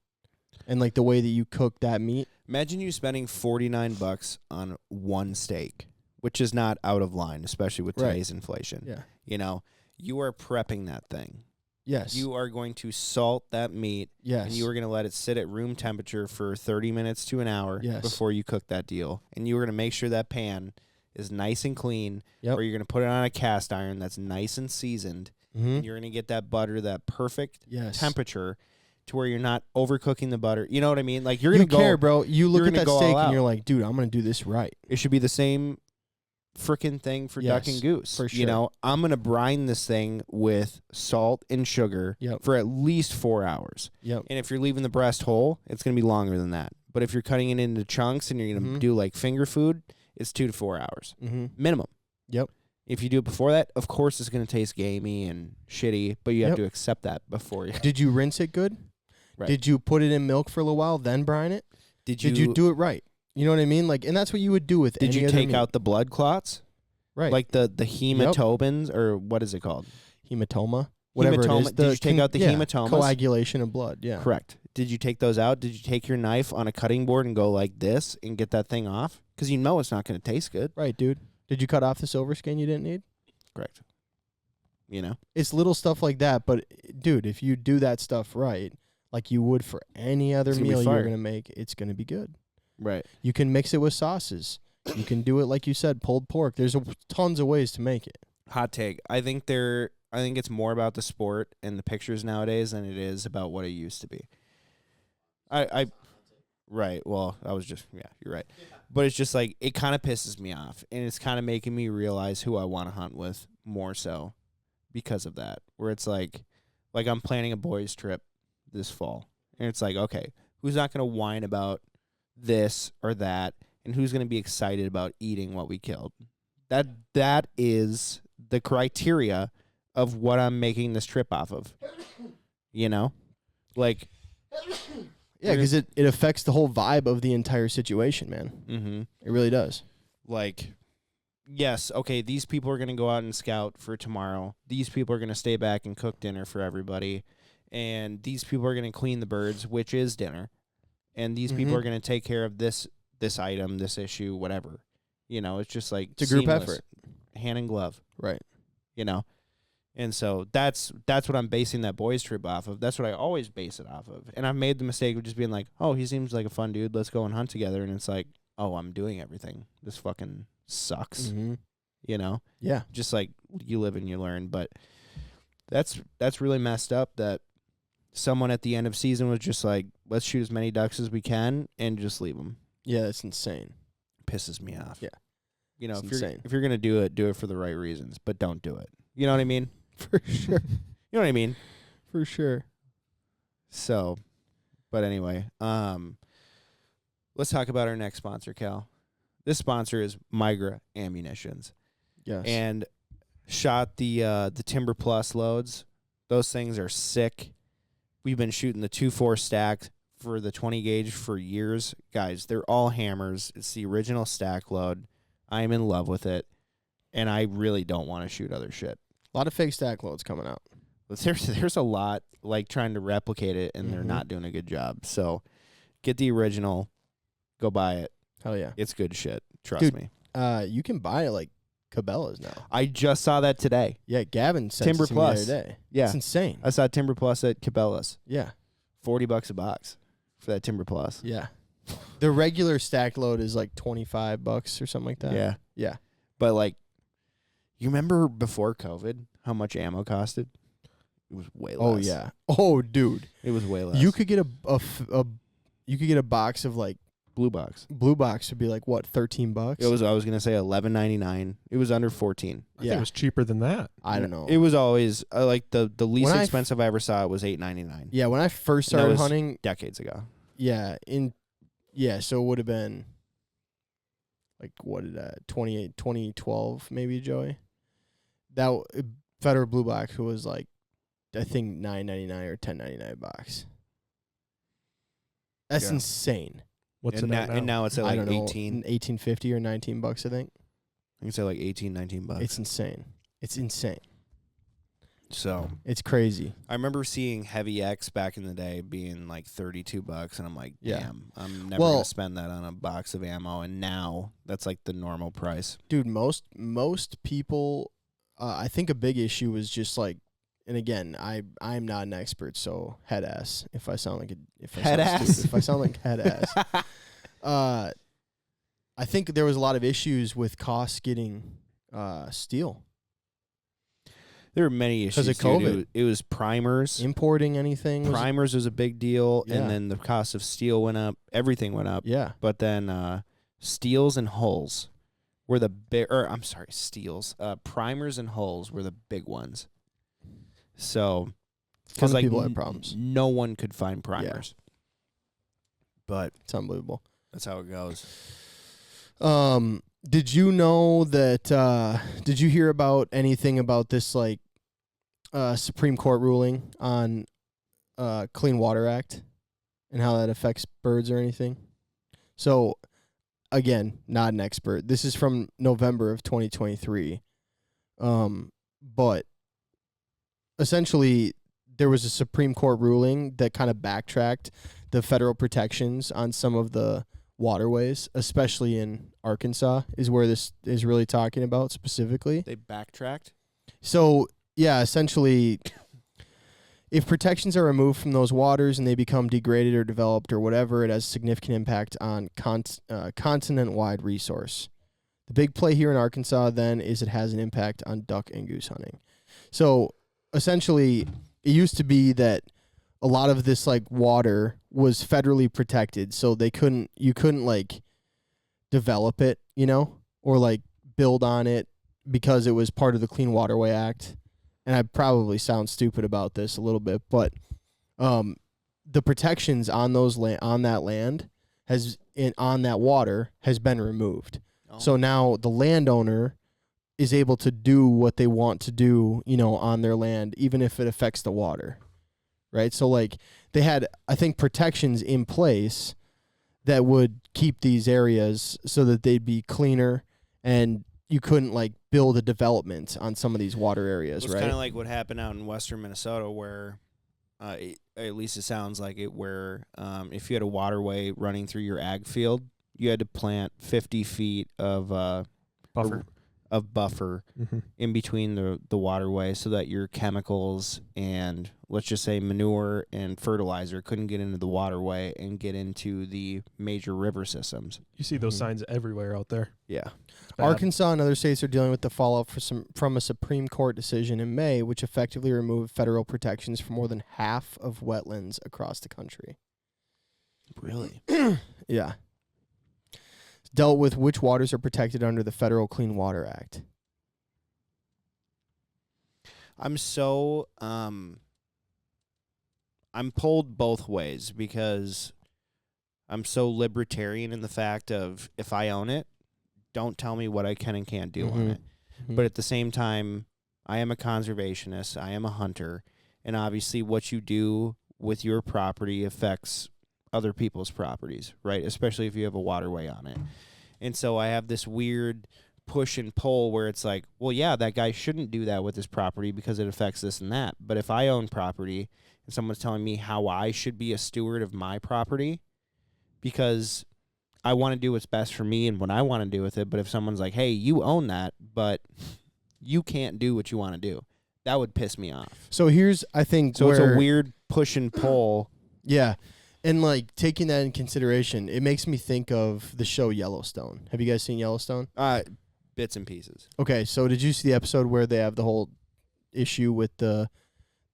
and like the way that you cook that meat. Imagine you spending $49 on one steak, which is not out of line, especially with Right. today's inflation. Yeah. You are prepping that thing. Yes. You are going to salt that meat, Yes. and you are going to let it sit at room temperature for 30 minutes to an hour Yes. before you cook that deal. And you are going to make sure that pan is nice and clean, Yep. or you're going to put it on a cast iron that's nice and seasoned. Mm-hmm. And you're going to get that butter, that perfect Yes. temperature to where you're not overcooking the butter. You know what I mean? Like you're You going to care, go, bro. You look you're at gonna that go all steak out. and you're like, dude, I'm gonna do this right. it should be the same freaking thing for duck Yes, and goose. for You sure. know, I'm going to brine this thing with salt and sugar Yep. for at least 4 hours. Yep. And if you're leaving the breast whole, it's going to be longer than that. But if you're cutting it into chunks and you're going to Mhm. do like finger food, it's 2 to 4 hours Mm-hmm. minimum. Yep. If you do it before that, of course it's going to taste gamey and shitty, but you have Yep. to accept that before you. Did you rinse it good? Right. Did you put it in milk for a little while, then brine it? Did you do it right? You know what I mean? Like, and that's what you would do with. Did any you other take meat. out the blood clots? right? Like the hematobins, or what is it called? hematoma, whatever it Hematoma. is. Did you take out the hematomas? Coagulation of blood. Yeah. Correct. Did you take those out? Did you take your knife on a cutting board and go like this and get that thing off? Because you know it's not going to taste good. Right, dude. Did you cut off the silver skin you didn't need? Correct. You know? It's little stuff like that, but dude, if you do that stuff right, like you would for any other It's gonna be meal fire. you're gonna make, it's gonna be good. Right. You can mix it with sauces. You can do it like you said, pulled pork. There's tons of ways to make it. Hot take. I think it's more about the sport and the pictures nowadays than it is about what it used to be. Right. Well, you're right. But it's just like, it kind of pisses me off, and it's kind of making me realize who I want to hunt with more so because of that, where it's like I'm planning a boys trip this fall, and it's like, okay, who's not going to whine about this or that, and who's going to be excited about eating what we killed? That is the criteria of what I'm making this trip off of. You know? Like, Yeah, because it affects the whole vibe of the entire situation, man. mm-hmm. It really does. Like, yes, okay, these people are going to go out and scout for tomorrow. These people are going to stay back and cook dinner for everybody. And these people are going to clean the birds, which is dinner. And these people are going to take care of this item, this issue, whatever. You know, it's just like it's a group seamless, effort. hand in glove. Right. You know? And so that's what I'm basing that boys trip off of. That's what I always base it off of. And I've made the mistake of just being like, oh, he seems like a fun dude. Let's go and hunt together. And it's like, oh, I'm doing everything. This fucking sucks. Mm-hmm. You know? Yeah. Just like you live and you learn. But that's really messed up that someone at the end of season was just like, let's shoot as many ducks as we can and just leave them. Yeah, that's insane. Pisses me off. Yeah. You know, It's insane. if you're going to do it for the right reasons, but don't do it. You know what I mean? For sure. You know what I mean? For sure. So, but anyway, let's talk about our next sponsor, Cal. This sponsor is Migra Ammunitions. Yes. And shot the Timber Plus loads. Those things are sick. We've been shooting the 2.4 stack for the 20 gauge for years. Guys, they're all hammers. It's the original stack load. I am in love with it. And I really don't want to shoot other shit. A lot of fake stack loads coming out. But there's a lot like trying to replicate it, and they're not doing a good job. So get the original. Go buy it. Hell yeah. It's good shit. Trust Dude, me. You can buy it like Cabela's now. I just saw that today. Yeah, Gavin sent Timber it to me Plus. the other day. Yeah. It's insane. I saw Timber Plus at Cabela's. Yeah. $40 a box for that Timber Plus. Yeah. The regular stack load is like $25 or something like that. Yeah. Yeah. But like, you remember before COVID how much ammo costed? It was way less. Oh yeah. Oh dude. It was way less. You could get a box of like blue box. blue box would be like what, $13? It was I was gonna say $11.99. It was under 14. I think it was cheaper than that. I don't know. It was always like the least When expensive I ever saw it was $8.99. Yeah, when I first That started was hunting, decades ago. so it would have been like what did 2012 maybe, Joey. That Federal Blue Box was like I think $9.99 or $10.99 box. That's Yeah. insane. What's and it now, at now? and now it's at I like don't know, 18. $18.50 or $19 I think. I can say like 18, 19 bucks. It's insane. It's insane. So It's crazy. I remember seeing Heavy X back in the day being like $32, and I'm like, Yeah. damn, I'm never gonna spend that on a box of ammo. And now that's like the normal price. Dude, most people, I think a big issue was just like, and again, I'm not an expert, so head ass. If I sound like Head ass? if I sound like head ass, I think there was a lot of issues with costs getting steel, There were many issues 'Cause of dude. COVID. It was primers. importing anything. Primers was a big deal, Yeah. and then the cost of steel went up. Everything went up. Yeah, But then steels and hulls were the big. Or I'm sorry, steels. Primers and hulls were the big ones. So, because like people had problems. no one could find primers. But It's unbelievable. that's how it goes. Did you know that? Did you hear about anything about this like Supreme Court ruling on Clean Water Act and how that affects birds or anything? So, again, not an expert. This is from November of 2023. But essentially, there was a Supreme Court ruling that kind of backtracked the federal protections on some of the waterways, especially in Arkansas, is where this is really talking about specifically. They backtracked. So, yeah, essentially, if protections are removed from those waters and they become degraded or developed or whatever, it has significant impact on continent-wide resource. The big play here in Arkansas, then, is it has an impact on duck and goose hunting. So, essentially, it used to be that a lot of this like water was federally protected, so you couldn't like develop it, or like build on it because it was part of the Clean Waterway Act. And I probably sound stupid about this a little bit, but the protections on on that land on that water has been removed. Oh. So now the landowner is able to do what they want to do, on their land, even if it affects the water, right? So, like, they had, I think, protections in place that would keep these areas so that they'd be cleaner, and you couldn't, like, build a development on some of these water areas, It's right? kind of like what happened out in western Minnesota where, at least it sounds like it, where if you had a waterway running through your ag field, you had to plant 50 feet of Buffer. buffer in between the waterway so that your chemicals and, let's just say, manure and fertilizer couldn't get into the waterway and get into the major river systems. You see those signs everywhere out there. Yeah. Arkansas and other states are dealing with the fallout from a Supreme Court decision in May, which effectively removed federal protections for more than half of wetlands across the country. Really? Yeah. Dealt with which waters are protected under the Federal Clean Water Act. I'm pulled both ways because I'm so libertarian in the fact of, if I own it, don't tell me what I can and can't do on it. But at the same time, I am a conservationist, I am a hunter, and obviously what you do with your property affects other people's properties, right? Especially if you have a waterway on it. And so I have this weird push and pull where it's like, well, yeah, that guy shouldn't do that with his property because it affects this and that. But if I own property and someone's telling me how I should be a steward of my property because I want to do what's best for me and what I want to do with it, but if someone's like, hey, you own that, but you can't do what you want to do, that would piss me off. So here's, I think, So it's a weird push and pull. Yeah. And, like, taking that in consideration, it makes me think of the show Yellowstone. Have you guys seen Yellowstone? Bits and pieces. Okay, so did you see the episode where they have the whole issue with the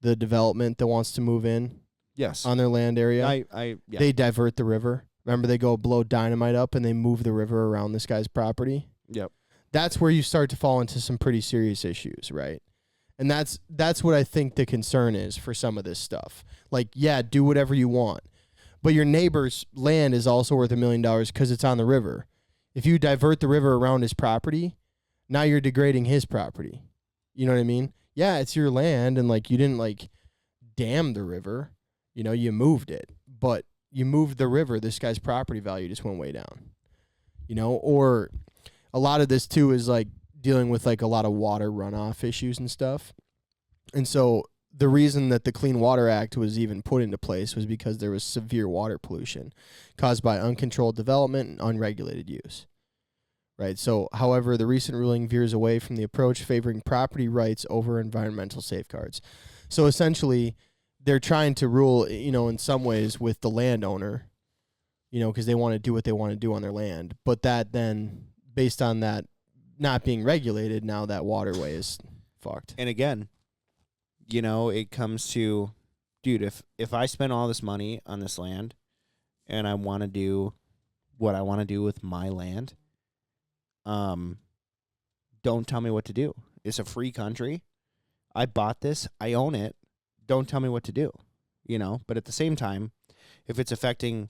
development that wants to move in? Yes. On their land area? Yeah. They divert the river. Remember, they go blow dynamite up and they move the river around this guy's property? Yep. That's where you start to fall into some pretty serious issues, right? And that's what I think the concern is for some of this stuff. Like, yeah, do whatever you want. But your neighbor's land is also worth $1 million because it's on the river. If you divert the river around his property, now you're degrading his property. You know what I mean? Yeah, it's your land, and, like, you didn't, like, dam the river. You moved it. But you moved the river, this guy's property value just went way down. Or a lot of this, too, is, like, dealing with, like, a lot of water runoff issues and stuff. And so the reason that the Clean Water Act was even put into place was because there was severe water pollution caused by uncontrolled development and unregulated use. Right? So, however, the recent ruling veers away from the approach favoring property rights over environmental safeguards. So, essentially, they're trying to rule, in some ways with the landowner, because they want to do what they want to do on their land. But that then, based on that not being regulated, now that waterway is fucked. And again, it comes to, dude, if I spend all this money on this land and I want to do what I want to do with my land, don't tell me what to do. It's a free country. I bought this. I own it. Don't tell me what to do, But at the same time, if it's affecting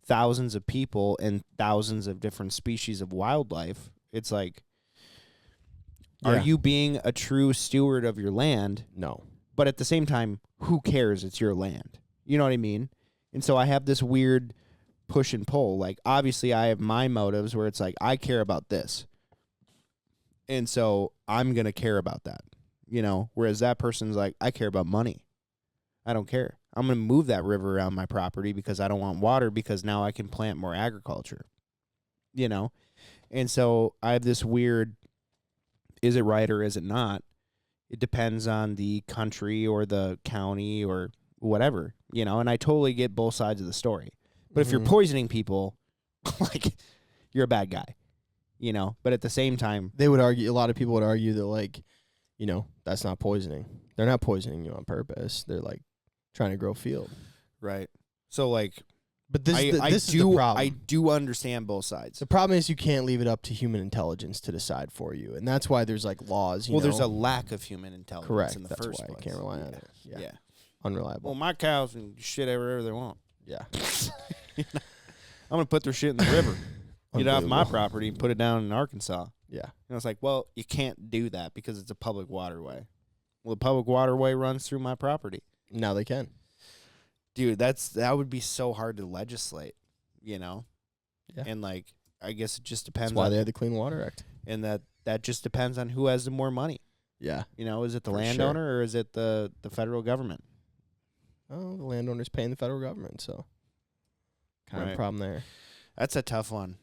thousands of people and thousands of different species of wildlife, it's like, are you being a true steward of your land? No. But at the same time, who cares? It's your land. You know what I mean? And so I have this weird push and pull. Like, obviously, I have my motives where it's like, I care about this. And so I'm going to care about that, Whereas that person's like, I care about money. I don't care. I'm going to move that river around my property because I don't want water because now I can plant more agriculture, And so I have this weird, is it right or is it not? It depends on the country or the county or whatever, and I totally get both sides of the story. But if you're poisoning people, like, you're a bad guy, But at the same time, they would argue, a lot of people would argue that, like, that's not poisoning. They're not poisoning you on purpose. They're, like, trying to grow field. Right. So, like, but this is the problem. I do understand both sides. The problem is you can't leave it up to human intelligence to decide for you, and that's why there's, like, laws. Well, there's a lack of human intelligence. Correct. In the That's first why place. you can't rely on it. Yeah. Unreliable. Well, my cows can shit wherever they want. Yeah. I'm gonna put their shit in the river, get it off my Unbelievable. property, and put it down in Arkansas. Yeah. And I was like, well, you can't do that because it's a public waterway. Well, the public waterway runs through my property. Now they can. Dude, that would be so hard to legislate, you know? Yeah. And, like, I guess it just depends That's why on... they had the Clean Water Act. And that just depends on who has the more money. Yeah. You know, is it the For landowner or is it the federal government? Oh, the landowner's paying the federal government, so kind of a problem there. That's a tough one.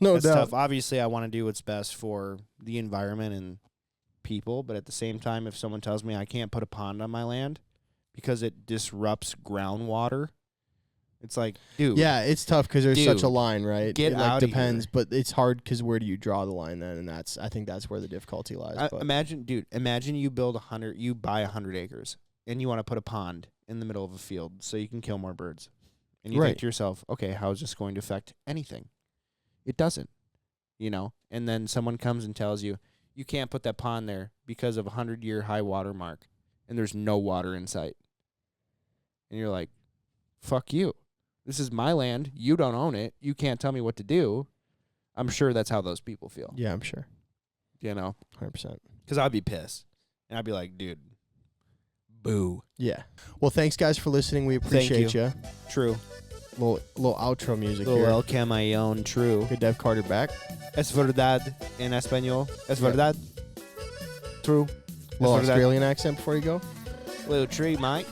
No That's doubt. tough. Obviously, I want to do what's best for the environment and people, but at the same time, if someone tells me I can't put a pond on my land because it disrupts groundwater, it's like, dude. Yeah, it's tough because there's such a Dude, line, right? get it outta depends, here. but it's hard because where do you draw the line then? And I think that's where the difficulty lies. But Imagine you buy 100 acres and you want to put a pond in the middle of a field so you can kill more birds. And you Right. think to yourself, okay, how is this going to affect anything? It doesn't, you know? And then someone comes and tells you, you can't put that pond there because of a 100-year high water mark and there's no water in sight. And you're like, fuck you. This is my land. You don't own it. You can't tell me what to do. I'm sure that's how those people feel, yeah, I'm sure. you know? 100%. Because I'd be pissed. And I'd be like, dude, boo. Yeah. Well, thanks, guys, for listening. We appreciate you. True. Little outro music Little here. El Camaleón, true. Good to have Carter back. Es verdad en español. Es Yeah. verdad. True. Little Es verdad. Australian accent before you go. Little true, mate.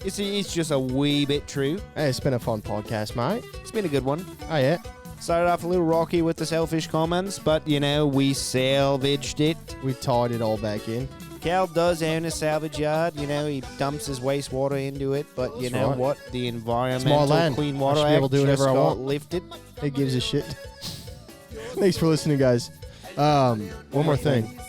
It's just a wee bit true. Hey, it's been a fun podcast, mate. It's been a good one. Oh, yeah. Started off a little rocky with the selfish comments, but, you know, we salvaged it. We tied it all back in. Cal does own a salvage yard. You know, he dumps his wastewater into it, but you That's know right. what? The It's my Environmental land. Clean I Water should be able Act to do just whatever I got want. lifted. It gives a shit. Thanks for listening, guys. One more thing.